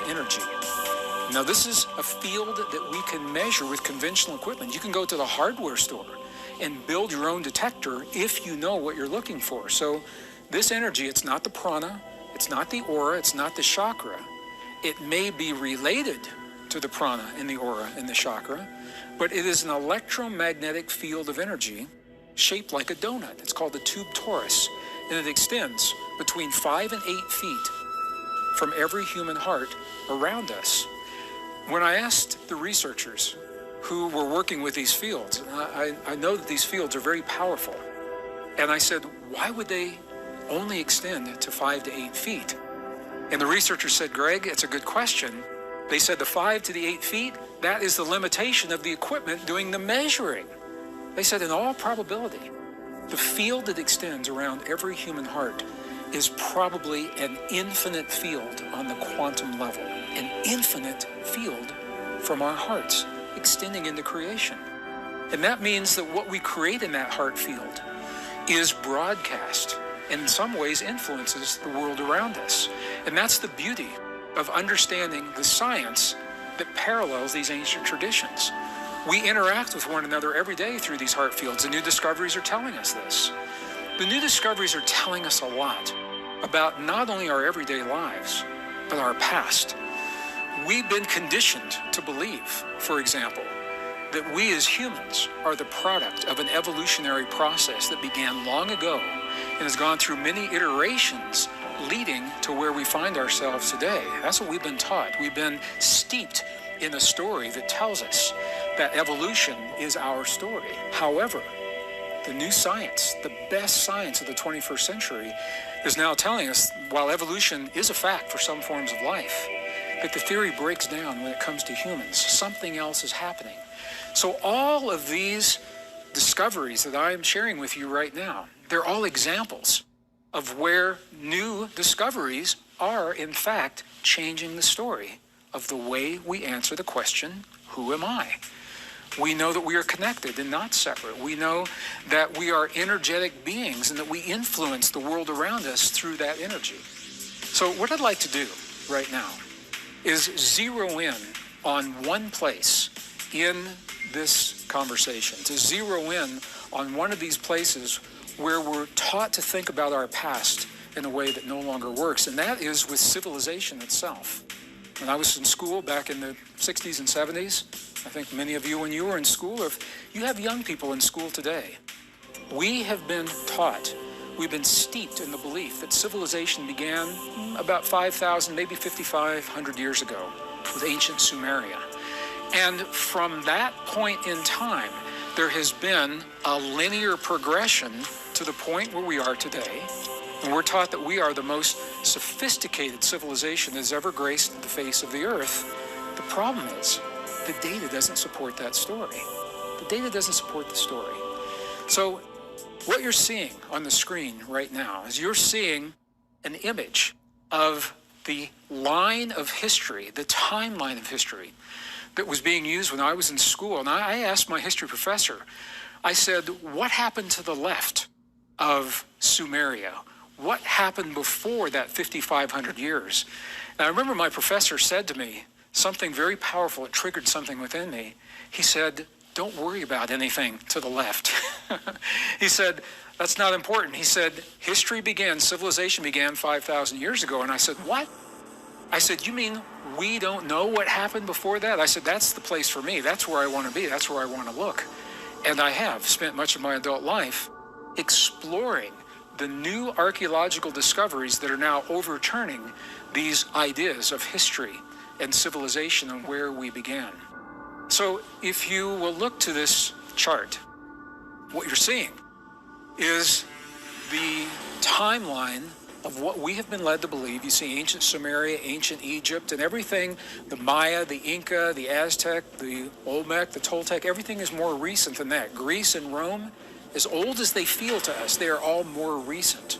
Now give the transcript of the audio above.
energy. Now, this is a field that we can measure with conventional equipment. You can go to the hardware store and build your own detector if you know what you're looking for. So this energy, it's not the prana, it's not the aura, it's not the chakra. It may be related to the prana and the aura and the chakra, but it is an electromagnetic field of energy shaped like a donut. It's called the tube torus, and it extends between 5 and 8 feet from every human heart around us. When I asked the researchers who were working with these fields, I know that these fields are very powerful, and I said, why would they only extend to 5 to 8 feet? And the researchers said, Greg, it's a good question. They said the 5 to the 8 feet, that is the limitation of the equipment doing the measuring. They said in all probability, the field that extends around every human heart is probably an infinite field on the quantum level, an infinite field from our hearts extending into creation. And that means that what we create in that heart field is broadcast and in some ways influences the world around us. And that's the beauty of understanding the science that parallels these ancient traditions. We interact with one another every day through these heart fields. The new discoveries are telling us this. The new discoveries are telling us a lot about not only our everyday lives, but our past. We've been conditioned to believe, for example, that we as humans are the product of an evolutionary process that began long ago and has gone through many iterations leading to where we find ourselves today. That's what we've been taught. We've been steeped in a story that tells us that evolution is our story. However, the new science, the best science of the 21st century, is now telling us, while evolution is a fact for some forms of life, that the theory breaks down when it comes to humans. Something else is happening. So all of these discoveries that I'm sharing with you right now, they're all examples of where new discoveries are, in fact, changing the story of the way we answer the question, who am I? We know that we are connected and not separate. We know that we are energetic beings and that we influence the world around us through that energy. So what I'd like to do right now is zero in on one place in this conversation, to zero in on one of these places where we're taught to think about our past in a way that no longer works, and that is with civilization itself. When I was in school back in the 60s and 70s, I think many of you, when you were in school, or if you have young people in school today, we have been taught, we've been steeped in the belief that civilization began about 5,000, maybe 5,500 years ago with ancient Sumeria. And from that point in time, there has been a linear progression to the point where we are today. And we're taught that we are the most sophisticated civilization that has ever graced the face of the earth. The problem is, the data doesn't support that story. The data doesn't support the story. So what you're seeing on the screen right now is you're seeing an image of the line of history, the timeline of history that was being used when I was in school. And I asked my history professor, I said, what happened to the left of Sumeria? What happened before that 5,500 years? And I remember my professor said to me something very powerful. It triggered something within me. He said, don't worry about anything to the left. He said, that's not important. He said, history began, civilization began 5,000 years ago. And I said, what? I said, you mean we don't know what happened before that? I said, that's the place for me. That's where I want to be. That's where I want to look. And I have spent much of my adult life exploring the new archaeological discoveries that are now overturning these ideas of history and civilization and where we began. So if you will look to this chart, what you're seeing is the timeline of what we have been led to believe. You see ancient Sumeria, ancient Egypt, and everything, the Maya, the Inca, the Aztec, the Olmec, the Toltec, everything is more recent than that. Greece and Rome, as old as they feel to us, they are all more recent.